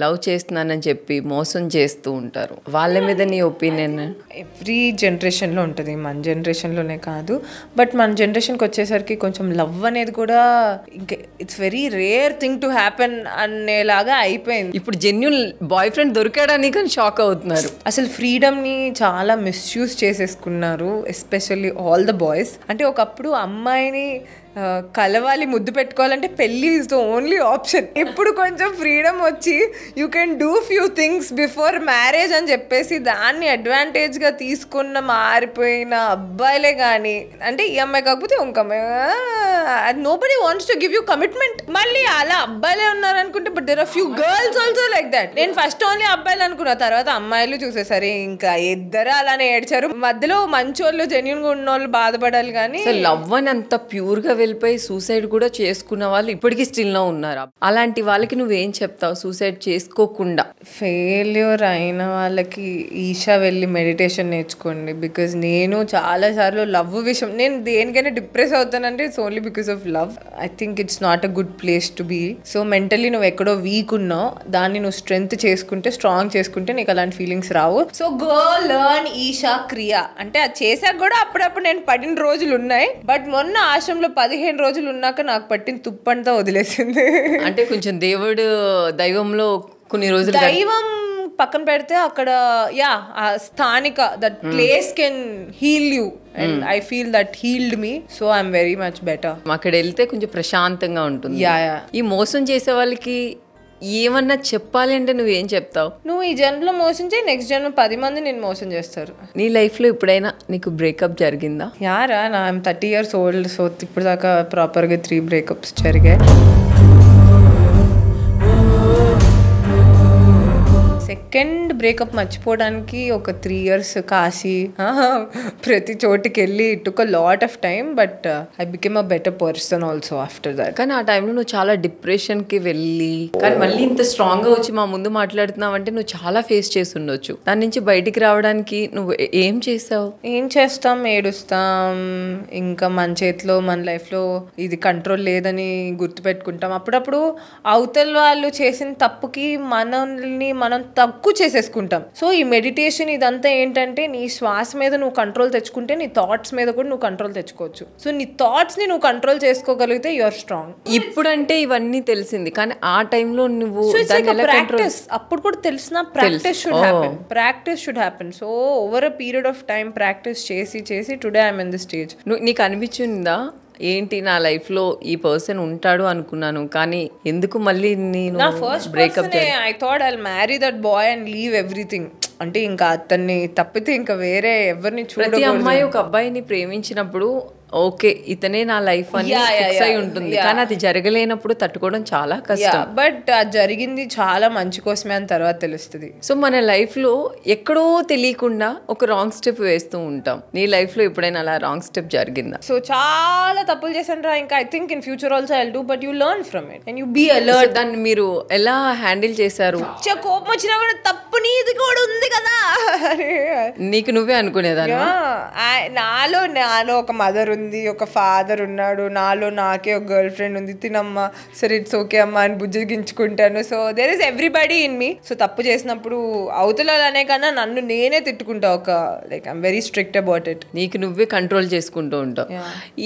Love చేస్తున్నానని చెప్పి మోసం చేస్తూ ఉంటారు. వాళ్ళ మీద నీ ఒపీనియన్? ఎవ్రీ జనరేషన్లో ఉంటుంది, మన జనరేషన్లోనే కాదు. బట్ మన జనరేషన్కి వచ్చేసరికి కొంచెం లవ్ అనేది కూడా ఇంకా it's very rare thing to happen అనేలాగా అయిపోయింది. ఇప్పుడు జెన్యూన్ బాయ్ ఫ్రెండ్ దొరికాడని కానీ షాక్ అవుతున్నారు. అసలు ఫ్రీడమ్ని చాలా మిస్యూజ్ చేసేసుకున్నారు, ఎస్పెషల్లీ ఆల్ ద బాయ్స్. అంటే ఒకప్పుడు అమ్మాయిని కలవాలి, ముద్దు పెట్టుకోవాలంటే పెళ్ళి ఈజ్ ద ఓన్లీ ఆప్షన్. ఇప్పుడు కొంచెం ఫ్రీడమ్ వచ్చి you can do few things before marriage అని చెప్పేసి దాన్ని అడ్వాంటేజ్గా తీసుకున్న మారిపోయిన అబ్బాయిలే కానీ, అంటే ఈ అమ్మాయి కాకపోతే ఇంక nobody wants to give you commitment. మళ్ళీ అలా అబ్బాయిలే ఉన్నారు అనుకుంటే, but there are few girls also like that. నేను ఫస్ట్ ఓన్లీ అబ్బాయిలు అనుకున్నా, తర్వాత అమ్మాయిలు చూసేసరి ఇంకా ఇద్దరు అలానే ఏడ్చారు. మధ్యలో మంచోళ్ళు జెన్యూన్గా ఉన్న వాళ్ళు బాధపడాలి కానీ లవ్ అని అంత ప్యూర్గా వెళ్ళిపోయి సూసైడ్ కూడా చేసుకున్న వాళ్ళు ఇప్పటికీ స్టిల్ లో ఉన్నారు. అలాంటి వాళ్ళకి నువ్వేం చెప్తావు సూసైడ్ చేసుకోకుండా? ఫెయిల్యూర్ అయిన వాళ్ళకి ఈషా వెళ్ళి మెడిటేషన్ నేర్చుకోండి. బికాజ్ నేను చాలాసార్లు లవ్ విషయం, నేను దేనికైనా డిప్రెస్ అవుతానంటే it's only because of love. I think it's not a good place to be. So mentally నువ్వు ఎక్కడో వీక్ ఉన్నావు, దాన్ని నువ్వు స్ట్రెంగ్త్ చేసుకుంటే, స్ట్రాంగ్ చేసుకుంటే నీకు అలాంటి ఫీలింగ్స్ రావు. సో గో లర్న్ ఈషా క్రియ. అంటే అది చేశాక కూడా అప్పుడప్పుడు నేను పడిన రోజులు ఉన్నాయి. బట్ మొన్న ఆశ్రమంలో 15 రోజులు ఉన్నాక నాకు పట్టిన తుప్పంతా వదిలేసింది. అంటే కొంచెం దైవంలో కొన్ని రోజులు దైవం పక్కన పెడితే అక్కడ స్థానిక that place can heal you and I feel that healed me. So I'm very much better. అక్కడ వెళ్తే కొంచెం ప్రశాంతంగా ఉంటుంది. ఈ మోసం చేసే వాళ్ళకి ఏమన్నా చెప్పాలి అంటే నువ్వేం చెప్తావు? నువ్వు ఈ జన్మలో మోసం చేయి, నెక్స్ట్ జన్మ 10 మంది నేను మోసం చేస్తారు. నీ లైఫ్లో ఎప్పుడైనా నీకు బ్రేకప్ జరిగిందా? నా ఐఎమ్ 30 years old. సో ఇప్పుడు దాకా ప్రాపర్గా 3 breakups జరిగాయి. సెకండ్ బ్రేకప్ మర్చిపోవడానికి ఒక 3 years కాశీ ప్రతి చోటికి వెళ్ళి it took a lot of time. But I became a better person also after that. కానీ ఆ టైంలో నువ్వు చాలా డిప్రెషన్కి వెళ్ళి, కానీ మళ్ళీ ఇంత స్ట్రాంగ్గా వచ్చి మా ముందు మాట్లాడుతున్నావు అంటే నువ్వు చాలా ఫేస్ చేసి ఉండొచ్చు. దాని నుంచి బయటికి రావడానికి నువ్వు ఏం చేసావు? ఏం చేస్తాం, ఏడుస్తాం. ఇంకా మన చేతిలో, మన లైఫ్లో ఇది కంట్రోల్ లేదని గుర్తుపెట్టుకుంటాం. అప్పుడప్పుడు అవతల వాళ్ళు చేసిన తప్పుకి మనల్ని మనం తక్కువ చేసేసుకుంటాం. సో ఈ మెడిటేషన్ ఇదంతా ఏంటంటే నీ శ్వాస మీద నువ్వు కంట్రోల్ తెచ్చుకుంటే నీ థాట్స్ మీద కూడా నువ్వు కంట్రోల్ తెచ్చుకోవచ్చు. సో నీ థాట్స్ ని నువ్వు కంట్రోల్ చేసుకోగలిగితే యు ఆర్ స్ట్రాంగ్. ఇప్పుడంటే ఇవన్నీ తెలిసింది, కానీ ఆ టైంలో నువ్వు ప్రాక్టీస్, అప్పుడు కూడా తెలిసిన practice should happen. So over a period of time practice చేసి చేసి today I'm in the stage. నీకు అనిపించిందా ఏంటి నా లైఫ్ లో ఈ పర్సన్ ఉంటాడు అనుకున్నాను, కానీ ఎందుకు మళ్ళీ నేను breakup? I thought I'll marry that boy and leave everything. అంటే ఇంకా అతన్ని తప్పితే ఇంకా వేరే ఎవరిని చూడకూడదు. ప్రతి అమ్మాయి ఒక అబ్బాయిని ప్రేమించినప్పుడు ఓకే ఇతనే నా లైఫ్ అని ఫిక్స్ అయి ఉంటుంది, కానీ అది జరగలేనప్పుడు తట్టుకోవడం చాలా కష్టం. బట్ అది జరిగింది చాలా మంచి కోసమే అని తర్వాత తెలుస్తుంది. సో మన లైఫ్ లో ఎక్కడో తెలియకుండా ఒక రాంగ్ స్టెప్ వేస్తూ ఉంటాం. నీ లైఫ్ లో ఎప్పుడైనా అలా రాంగ్ స్టెప్ జరిగిందా? సో చాలా తప్పులు చేశాను రా. ఇంకా I think in future also I'll do, but you learn from it and you be alert. దాన్ని మీరు ఎలా హ్యాండిల్ చేశారు? కోపం వచ్చినా కూడా తప్పు నీది కూడా ఉంది కదా నీకు నువ్వే అనుకునేదాన్ని. నాలో ఒక మదర్ ఉంది, ఒక ఫాదర్ ఉన్నాడు, నాకే ఒక గర్ల్ ఫ్రెండ్ ఉంది, తినమ్మా సరే ఇట్స్ ఓకే అమ్మా అని బుజ్జగించుకుంటాను. So there is everybody in me. So తప్పు చేసినప్పుడు అవతల అనే కన్నా నన్ను నేనే తిట్టుకుంటా. Like I'm very strict about it. నీకు నువ్వే కంట్రోల్ చేసుకుంటూ ఉంటావు.